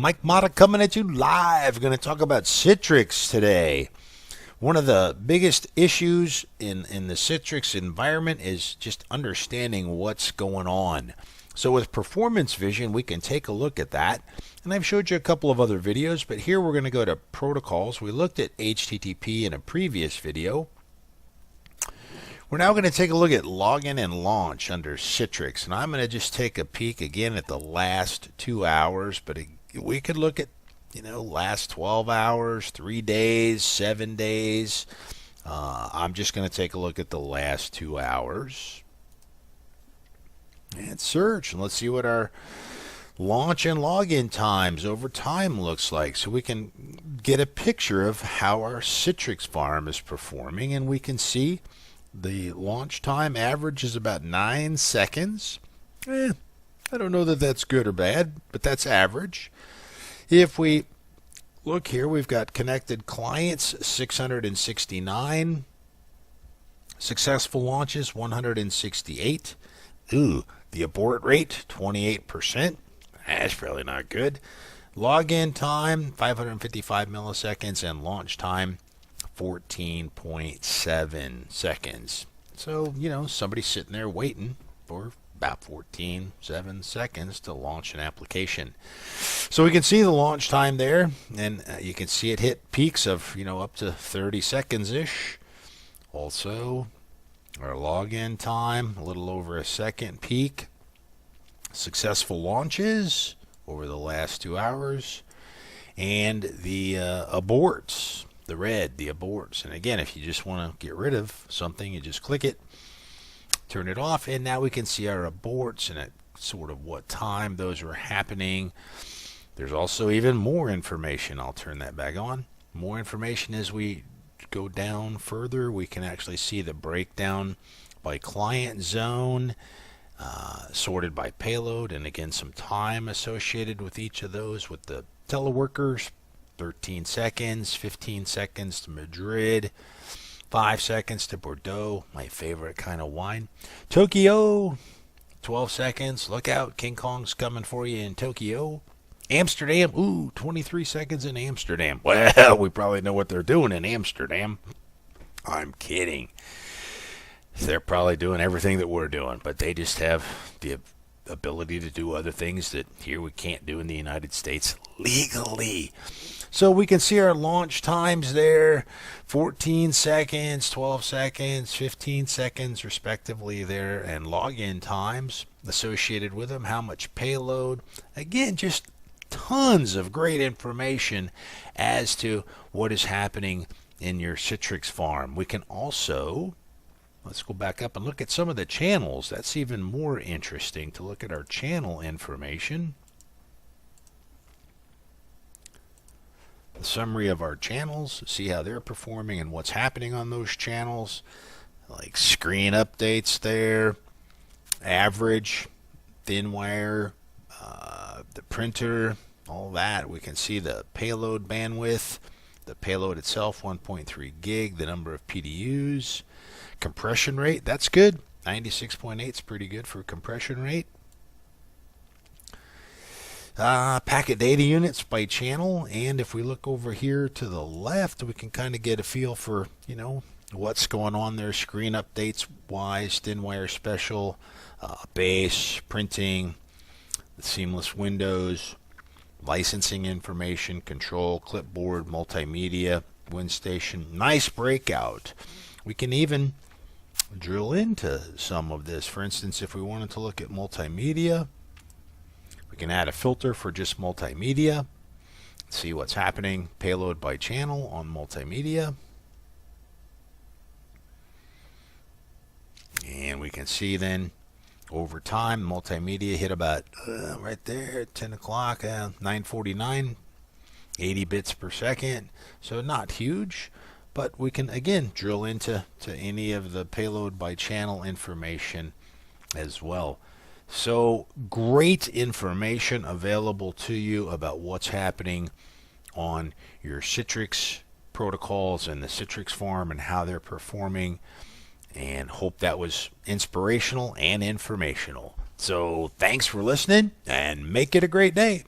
Mike Mata coming at you live. Going to talk about Citrix today. One of the biggest issues in the Citrix environment is just understanding what's going on. So with Performance Vision, we can take a look at that. And I've showed you a couple of other videos, but here we're going to go to protocols. We looked at HTTP in a previous video. We're now going to take a look at login and launch under Citrix. And I'm going to just take a peek again at the last 2 hours, but we could look at, last 12 hours, 3 days, 7 days. I'm just going to take a look at the last 2 hours. And search, and let's see what our launch and login times over time looks like, so we can get a picture of how our Citrix farm is performing. And we can see the launch time average is about 9 seconds. I don't know that that's good or bad, but that's average. If we look here, we've got connected clients 669, successful launches 168. The abort rate 28%. That's probably not good. Login time 555 milliseconds and launch time 14.7 seconds. So, somebody's sitting there waiting for about 14.7 seconds to launch an application. So we can see the launch time there, and you can see it hit peaks of, up to 30 seconds-ish. Also, our login time, a little over a second peak. Successful launches over the last 2 hours. And the aborts, the red, the aborts. And again, if you just want to get rid of something, you just click it, turn it off, and now we can see our aborts and at sort of what time those are happening. There's also even more information. I'll turn that back on. More information as we go down further. We can actually see the breakdown by client zone, sorted by payload, and again some time associated with each of those. With the teleworkers, 13 seconds, 15 seconds to Madrid, 5 seconds to Bordeaux, my favorite kind of wine. Tokyo, 12 seconds. Look out, King Kong's coming for you in Tokyo. Amsterdam, 23 seconds in Amsterdam. Well, we probably know what they're doing in Amsterdam. I'm kidding. They're probably doing everything that we're doing, but they just have the ability to do other things that here we can't do in the United States legally. So we can see our launch times there, 14 seconds, 12 seconds, 15 seconds respectively there, and login times associated with them, how much payload. Again, just tons of great information as to what is happening in your Citrix farm. We can also, let's go back up and look at some of the channels. That's even more interesting to look at our channel information. The summary of our channels, see how they're performing and what's happening on those channels. Like screen updates there, average, thin wire, the printer, all that. We can see the payload bandwidth, the payload itself 1.3 gig, the number of PDUs, compression rate, that's good. 96.8 is pretty good for compression rate. Packet data units by channel, and if we look over here to the left, we can kind of get a feel for, what's going on there, screen updates wise, thin wire special, base, printing, the seamless windows, licensing information, control, clipboard, multimedia, WinStation. Nice breakout. We can even drill into some of this. For instance, if we wanted to look at multimedia, we can add a filter for just multimedia, see what's happening, payload by channel on multimedia. And we can see then over time, multimedia hit about right there at 10 o'clock, 9:49, 80 bits per second. So not huge, but we can again drill into any of the payload by channel information as well. So great information available to you about what's happening on your Citrix protocols and the Citrix farm and how they're performing, and hope that was inspirational and informational. So thanks for listening, and make it a great day.